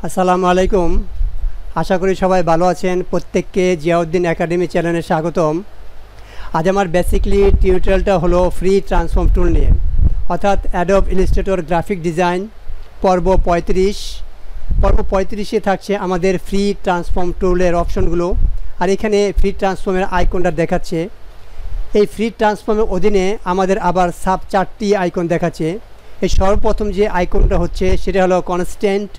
আসসালামু আলাইকুম। আশা করি সবাই ভালো আছেন। প্রত্যেককে জিয়াউদ্দিন একাডেমি চ্যানেলে স্বাগতম। আজ আমার বেসিক্যালি টিউটোরিয়ালটা হলো ফ্রি ট্রান্সফর্ম টুল নিয়ে, অর্থাৎ অ্যাডোব ইলাস্ট্রেটর গ্রাফিক ডিজাইন পর্ব 35। পর্ব 35-এ থাকছে আমাদের ফ্রি ট্রান্সফর্ম টুলের অপশনগুলো, আর এখানে ফ্রি ট্রান্সফর্মের আইকনটা দেখাচ্ছে। এই ফ্রি ট্রান্সফর্মের অধীনে আমাদের আবার সাব 4টি আইকন দেখাচ্ছে। এই সর্বপ্রথম যে আইকনটা হচ্ছে সেটা হলো কনস্ট্যান্ট,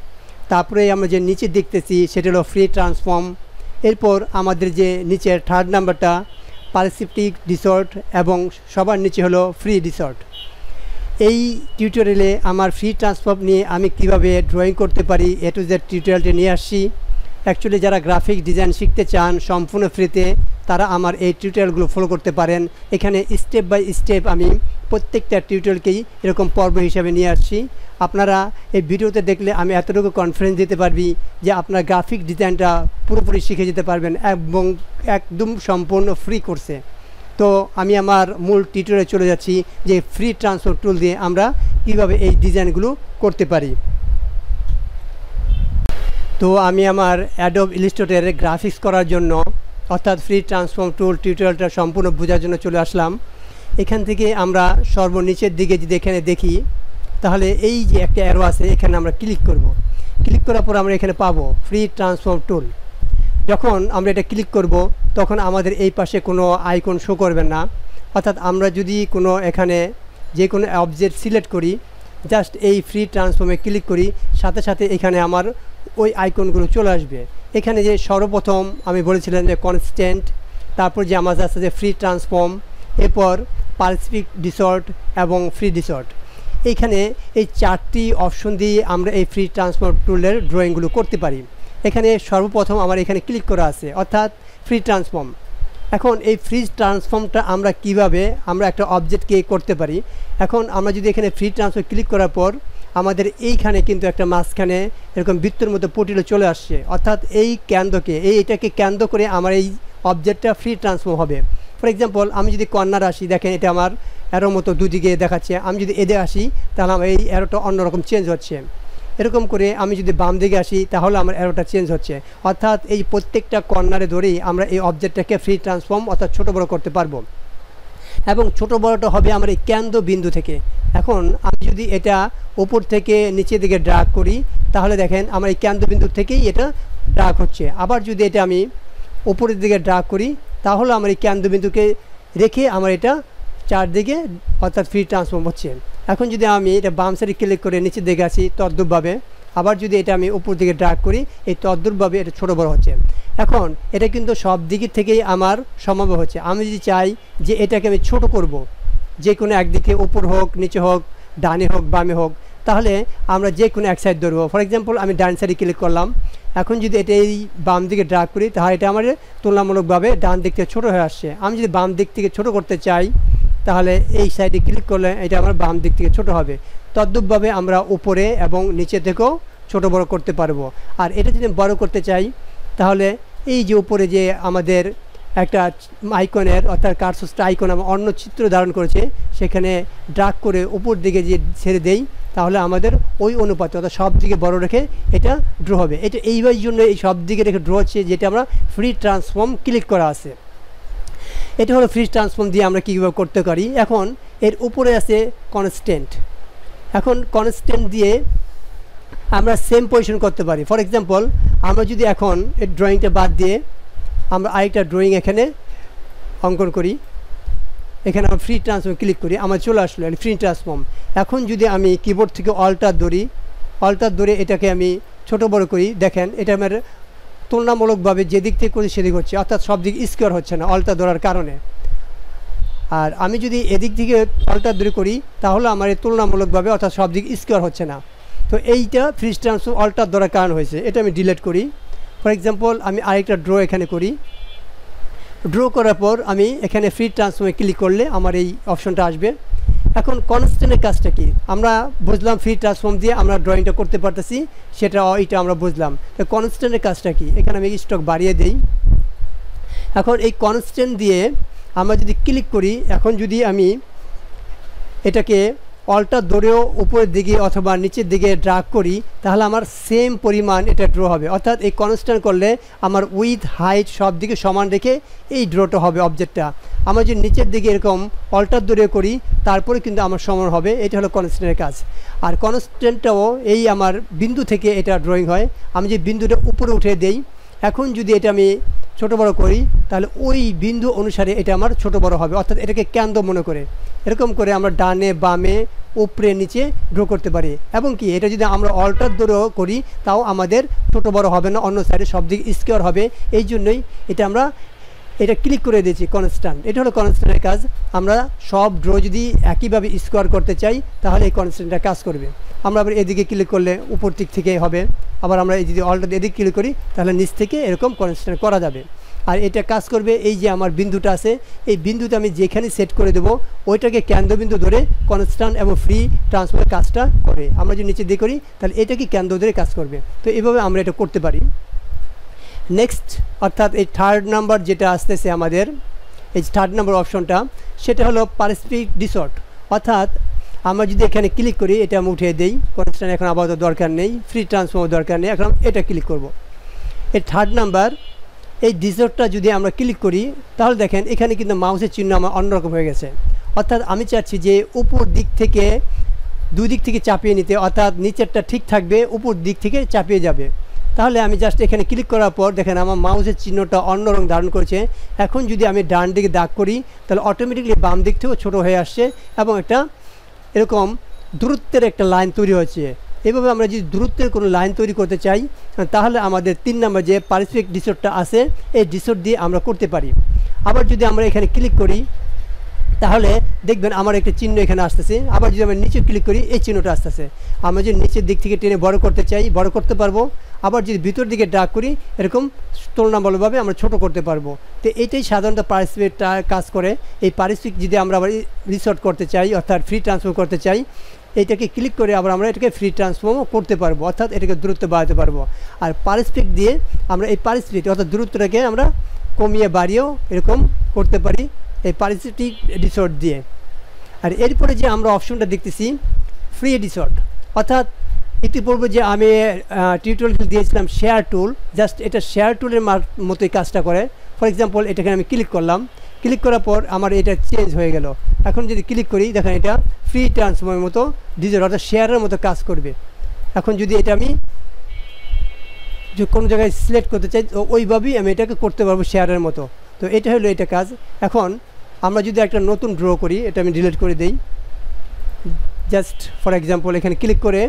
তারপরে আমরা যে নিচে দেখতেছি সেটা হলো ফ্রি ট্রান্সফর্ম। এরপর আমাদের যে নিচের থার্ড নাম্বারটা পারসেপ্টিক ডিসর্ট, এবং সবার নিচে হলো ফ্রি ডিসর্ট। এই টিউটোরিয়ালে আমার ফ্রি ট্রান্সফর্ম নিয়ে আমি কিভাবে ড্রয়িং করতে পারি এ টু জেড টিউটোরিয়ালটি নিয়ে আসছি। অ্যাকচুয়ালি যারা গ্রাফিক ডিজাইন শিখতে চান সম্পূর্ণ ফ্রিতে, তারা আমার এই টিউটোরিয়ালগুলো ফলো করতে পারেন। এখানে স্টেপ বাই স্টেপ আমি প্রত্যেকটা টিউটোরিয়ালকেই এরকম পর্ব হিসাবে নিয়ে আসছি। আপনারা এই ভিডিওতে দেখলে আমি এতটুকু কনফিডেন্স দিতে পারবি যে আপনার গ্রাফিক ডিজাইনটা পুরোপুরি শিখে যেতে পারবেন এবং একদম সম্পূর্ণ ফ্রি কোর্সে। তো আমি আমার মূল টিউটোরিয়ালে চলে যাচ্ছি যে ফ্রি ট্রান্সফর্ম টুল দিয়ে আমরা কীভাবে এই ডিজাইনগুলো করতে পারি। তো আমি আমার অ্যাডোব ইলাস্ট্রেটরে গ্রাফিক্স করার জন্য, অর্থাৎ ফ্রি ট্রান্সফর্ম টুল টিউটোরিয়ালটা সম্পূর্ণ বোঝার জন্য চলে আসলাম। এখান থেকে আমরা সর্বনিচের দিকে যদি এখানে দেখি, তাহলে এই যে একটা অ্যারো আছে এখানে আমরা ক্লিক করব। ক্লিক করার পর আমরা এখানে পাবো ফ্রি ট্রান্সফর্ম টুল। যখন আমরা এটা ক্লিক করব তখন আমাদের এই পাশে কোনো আইকন শো করবে না, অর্থাৎ আমরা যদি কোনো এখানে যে কোনো অবজেক্ট সিলেক্ট করি, জাস্ট এই ফ্রি ট্রান্সফর্মে ক্লিক করি, সাথে সাথে এখানে আমার ওই আইকনগুলো চলে আসবে। এখানে যে সর্বপ্রথম আমি বলেছিলাম যে কনস্ট্যান্ট, তারপর যে আমার আছে যে ফ্রি ট্রান্সফর্ম, এরপর পারসেপ্টিক ডিসর্ট এবং ফ্রি ডিসর্ট। এইখানে এই 4টি অপশন দিয়ে আমরা এই ফ্রি ট্রান্সফর্ম টুলের ড্রয়িংগুলো করতে পারি। এখানে সর্বপ্রথম আমার এখানে ক্লিক করা আছে, অর্থাৎ ফ্রি ট্রান্সফর্ম। এখন এই ফ্রি ট্রান্সফর্মটা আমরা কিভাবে আমরা একটা অবজেক্টকে করতে পারি। এখন আমরা যদি এখানে ফ্রি ট্রান্সফর্ম ক্লিক করার পর আমাদের এইখানে কিন্তু একটা মাঝখানে এরকম বৃত্তের মতো পটিলে চলে আসছে, অর্থাৎ এই কেন্দ্রকে এটাকে কেন্দ্র করে আমার এই অবজেক্টটা ফ্রি ট্রান্সফর্ম হবে। ফর এক্সাম্পল, আমি যদি কর্নার আসি, দেখেন এটা আমার অ্যারো মতো দুদিকে দেখাচ্ছে। আমি যদি এদিকে আসি তাহলে আমার এই অ্যারোটা অন্যরকম চেঞ্জ হচ্ছে। এরকম করে আমি যদি বাম দিকে আসি তাহলে আমার অ্যারোটা চেঞ্জ হচ্ছে। অর্থাৎ এই প্রত্যেকটা কর্নারে ধরেই আমরা এই অবজেক্টটাকে ফ্রি ট্রান্সফর্ম অর্থাৎ ছোটো বড়ো করতে পারবো, এবং ছোটো বড়োটা হবে আমার এই কেন্দ্র বিন্দু থেকে। এখন আমি যদি এটা উপর থেকে নিচের দিকে ড্রাগ করি তাহলে দেখেন আমার এই কেন্দ্র বিন্দু থেকেই এটা ড্রাগ হচ্ছে। আবার যদি এটা আমি উপরের দিকে ড্রাগ করি তাহলে আমার এই কেন্দ্র বিন্দুকে রেখে আমার এটা চারদিকে অর্থাৎ ফ্রি ট্রান্সফর্ম হচ্ছে। এখন যদি আমি এটা বাম সাইডে ক্লিক করে নিচের দিকে আসি তদ্রূপভাবে, আবার যদি এটা আমি উপর দিকে ড্রাগ করি এই তদ্রূপভাবে এটা ছোটো বড়ো হচ্ছে। এখন এটা কিন্তু সব দিক থেকেই আমার সম্ভব হচ্ছে। আমি যদি চাই যে এটাকে আমি ছোট করব, যে কোনো একদিকে উপর হোক নিচে হোক ডানে হোক বামে হোক, তাহলে আমরা যে কোনো এক সাইড ধরবো। ফর এক্সাম্পল, আমি ডান সাইডে ক্লিক করলাম। এখন যদি এটা এই বাম দিকে ড্রাগ করি তাহলে এটা আমার তুলনামূলকভাবে ডান দিক থেকে ছোটো হয়ে আসছে। আমি যদি বাম দিক থেকে ছোটো করতে চাই তাহলে এই সাইডে ক্লিক করলে এটা আমার বাম দিক থেকে ছোটো হবে। তদ্রূপভাবে আমরা উপরে এবং নিচে থেকেও ছোটো বড়ো করতে পারবো। আর এটা যদি বড় করতে চাই তাহলে এই যে উপরে যে আমাদের একটা আইকনের অর্থাৎ কার্সরটা আইকন আমার অন্য চিত্র ধারণ করেছে, সেখানে ড্রাগ করে উপর দিকে যে ছেড়ে দেই তাহলে আমাদের ওই অনুপাতে অর্থাৎ সব দিকে বড় রেখে এটা ড্র হবে। এটা এইবার জন্য এই সব দিকে রেখে ড্র হচ্ছে, যেটা আমরা ফ্রি ট্রান্সফর্ম ক্লিক করা আছে। এটা হলো ফ্রি ট্রান্সফর্ম দিয়ে আমরা কীভাবে করতে পারি। এখন এর উপরে আছে কনস্ট্যান্ট। এখন কনস্ট্যান্ট দিয়ে আমরা সেম পজিশন করতে পারি। ফর এক্সাম্পল, আমরা যদি এখন এই ড্রয়িংটা বাদ দিয়ে আমরা আরেকটা ড্রয়িং এখানে অঙ্কন করি, এখানে আমরা ফ্রি ট্রান্সফর্ম ক্লিক করি, আমার চলে আসলো ফ্রি ট্রান্সফর্ম। এখন যদি আমি কিবোর্ড থেকে অল্টার ধরে এটাকে আমি ছোট বড় করি, দেখেন এটা আমার তুলনামূলকভাবে যেদিক থেকে করি সেদিক হচ্ছে, অর্থাৎ সব দিক স্কোয়ার হচ্ছে না অল্টার ধরার কারণে। আর আমি যদি এদিক থেকে অল্টার ধরে করি তাহলে আমার তুলনামূলকভাবে অর্থাৎ সব দিক স্কোয়ার হচ্ছে না। তো এইটা ফ্রি ট্রান্সফর্ম অল্টার ধরার কারণ হয়েছে। এটা আমি ডিলিট করি। ফর এক্সাম্পল, আমি আরেকটা ড্র এখানে করি। ড্র করার পর আমি এখানে ফ্রি ট্রান্সফর্মে ক্লিক করলে আমার এই অপশনটা আসবে। এখন কনস্ট্যান্টের কাজটা কি আমরা বুঝলাম, ফ্রি ট্রান্সফর্ম দিয়ে আমরা ড্রয়িংটা করতে পারতেছি, এটা আমরা বুঝলাম। তো কনস্ট্যান্টের কাজটা কি, এখানে আমি স্টক বাড়িয়ে দিই। এখন এই কনস্ট্যান্ট দিয়ে আমরা যদি ক্লিক করি, এখন যদি আমি এটাকে অল্টার ধরেও উপরের দিকে অথবা নিচের দিকে ড্রাগ করি তাহলে আমার সেম পরিমাণ এটা ড্র হবে। অর্থাৎ এই কনস্ট্যান্ট করলে আমার উইথ হাইট সব দিকে সমান রেখে এই ড্রটা হবে অবজেক্টটা। আমরা যদি নিচের দিকে এরকম অল্টার ধরে করি তারপরে কিন্তু আমার সমান হবে। এটা হলো কনস্ট্যান্টের কাজ। আর কনস্ট্যান্টটাও এই আমার বিন্দু থেকে এটা ড্রয়িং হয়। আমি যে বিন্দুটা উপরে উঠে দেই, এখন যদি এটা আমি ছোটো বড়ো করি তাহলে ওই বিন্দু অনুসারে এটা আমার ছোটো বড়ো হবে। অর্থাৎ এটাকে কেন্দ্র মনে করে এরকম করে আমরা ডানে বামে উপরে নিচে ড্র করতে পারি। এবং কি এটা যদি আমরা অল্টার ধরেও করি তাও আমাদের ছোটো বড়ো হবে না, অন্য সাইডে সব দিকে স্কোয়ার হবে। এই জন্যই এটা আমরা এটা ক্লিক করে দিয়েছি কনস্ট্যান্ট। এটা হলো কনস্ট্যান্টের কাজ। আমরা সব ড্র যদি একইভাবে স্কোয়ার করতে চাই তাহলে এই কনস্ট্যান্টটা কাজ করবে। আমরা আবার এদিকে ক্লিক করলে উপর দিক থেকে হবে, আবার আমরা এই যদি অল্টার এদিকে ক্লিক করি তাহলে নিচ থেকে এরকম কনস্ট্যান্ট করা যাবে। আর এটা কাজ করবে এই যে আমার বিন্দুটা আছে, এই বিন্দুতে আমি যেখানে সেট করে দেবো ওইটাকে কেন্দ্রবিন্দু ধরে কনস্ট্যান্ট এবং ফ্রি ট্রান্সফার কাজটা করে। আমরা যদি নিচে দিয়ে করি তাহলে এটাকে কেন্দ্র ধরে কাজ করবে। তো এইভাবে আমরা এটা করতে পারি। নেক্সট অর্থাৎ এই থার্ড নাম্বার যেটা আসতেছে আমাদের, এই থার্ড নাম্বার অপশনটা, সেটা হলো পারস্পরিক ডিসর্ট। অর্থাৎ আমরা যদি এখানে ক্লিক করি, এটা আমি উঠিয়ে দিই, কনস্ট্যান্ট এখন আপাতত দরকার নেই, ফ্রি ট্রান্সফর্ম দরকার নেই, এখন এটা ক্লিক করব। এই থার্ড নাম্বার এই ডিসর্টটা যদি আমরা ক্লিক করি তাহলে দেখেন এখানে কিন্তু মাউসের চিহ্ন আমার অন্যরকম হয়ে গেছে। অর্থাৎ আমি চাচ্ছি যে উপর দিক থেকে দুই দিক থেকে চাপিয়ে নিতে, অর্থাৎ নিচেরটা ঠিক থাকবে, উপর দিক থেকে চাপিয়ে যাবে। তাহলে আমি জাস্ট এখানে ক্লিক করার পর দেখেন আমার মাউসের চিহ্নটা অন্য রং ধারণ করেছে। এখন যদি আমি ডান দিকে দাগ করি তাহলে অটোমেটিকলি বাম দিক থেকেও ছোটো হয়ে আসছে এবং একটা এরকম দূরত্বের একটা লাইন তৈরি হচ্ছে। এভাবে আমরা যদি দূরত্বের কোনো লাইন তৈরি করতে চাই তাহলে আমাদের 3 নম্বর যে পারস্পরিক ডিসর্টটা আছে এই ডিসর্ট দিয়ে আমরা করতে পারি। আবার যদি আমরা এখানে ক্লিক করি তাহলে দেখবেন আমার একটা চিহ্ন এখানে আসতেছে। আবার যদি আমরা নিচে ক্লিক করি এই চিহ্নটা আসতেছে। আমরা যদি নিচের দিক থেকে টেনে বড় করতে চাই বড় করতে পারবো, আবার যদি ভিতর দিকে ড্রাগ করি এরকম তুলনামূলকভাবে আমরা ছোট করতে পারবো। তো এইটাই সাধারণত পারস্পরিক কাজ করে। এই পারস্পরিক যদি আমরা আবার রিসর্ট করতে চাই অর্থাৎ ফ্রি ট্রান্সফর্ম করতে চাই, এইটাকে ক্লিক করে আবার আমরা এটাকে ফ্রি ট্রান্সফর্মও করতে পারবো, অর্থাৎ এটাকে দূরত্ব বাড়াতে পারবো। আর পারস্পরিক দিয়ে আমরা এই পারস্পরিক অর্থাৎ দূরত্বটাকে আমরা কমিয়ে বাড়িয়েও এরকম করতে পারি এই পারস্পরিক ডিসর্ট দিয়ে। আর এরপরে যে আমরা অপশনটা দেখতেছি ফ্রি ডিসর্ট, অর্থাৎ ইতিপূর্বে যে আমি টিউটোরিয়াল দিয়েছিলাম শেয়ার টুল, জাস্ট এটা শেয়ার টুলের মতোই কাজটা করে। ফর এক্সাম্পল এটাকে আমি ক্লিক করলাম, ক্লিক করার পর আমার এটা চেঞ্জ হয়ে গেল। এখন যদি ক্লিক করি দেখেন এটা ফ্রি ট্রান্সফর্মের মতো ডিসর্ট অর্থাৎ শেয়ারের মতো কাজ করবে। এখন যদি এটা আমি কোনো জায়গায় সিলেক্ট করতে চাই ওইভাবেই আমি এটাকে করতে পারবো শেয়ারের মতো। তো এটা হলো এটা কাজ। এখন আমরা যদি একটা নতুন ড্র করি, এটা আমি ডিলিট করে দিই। জাস্ট ফর এক্সাম্পল এখানে ক্লিক করে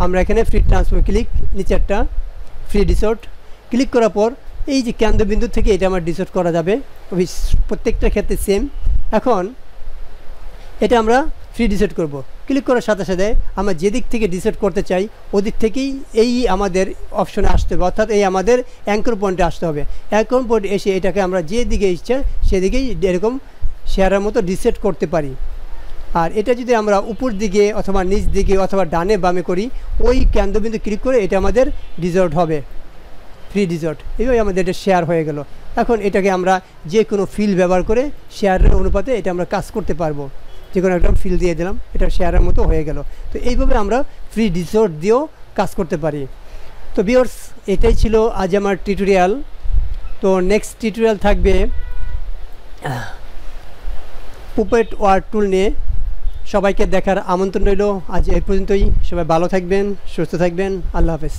আমরা এখানে ফ্রি ট্রান্সফর্ম ক্লিক, নিচেরটা ফ্রি ডিসর্ট ক্লিক করার পর এই যে কেন্দ্রবিন্দু থেকে এটা আমার ডিসর্ট করা যাবে, প্রত্যেকটা ক্ষেত্রে সেম। এখন এটা আমরা ফ্রি ডিসর্ট করব। ক্লিক করার সাথে সাথে আমরা যেদিক থেকে ডিসর্ট করতে চাই ওদিক থেকেই এই আমাদের অপশনে আসতে হবে, অর্থাৎ এই আমাদের অ্যাঙ্কর পয়েন্টে আসতে হবে। অ্যাঙ্কর পয়েন্টে এসে এটাকে আমরা যেদিকে ইচ্ছা সেদিকেই এরকম শেয়ারের মতো ডিসেট করতে পারি। আর এটা যদি আমরা উপর দিকে অথবা নিচ দিকে অথবা ডানে বামে করি ওই কেন্দ্রবিন্দু ক্লিক করে এটা আমাদের ডিসর্ট হবে, ফ্রি ডিসর্ট। এইভাবে আমাদের এটা শেয়ার হয়ে গেল। এখন এটাকে আমরা যে কোনো ফিল ব্যবহার করে শেয়ারের অনুপাতে এটা আমরা কাজ করতে পারবো। যে কোনো একটা ফিল দিয়ে দিলাম, এটা শেয়ারের মতো হয়ে গেল। তো এইভাবে আমরা ফ্রি ডিসর্ট দিয়েও কাজ করতে পারি। তো ভিউয়ার্স এটাই ছিল আজ আমার টিউটোরিয়াল। তো নেক্সট টিউটোরিয়াল থাকবে পুপেট ওয়ার্ড টুল নিয়ে। সবাইকে দেখার আমন্ত্রণ রইল। আজ এই পর্যন্তই। সবাই ভালো থাকবেন, সুস্থ থাকবেন। আল্লাহ হাফেজ।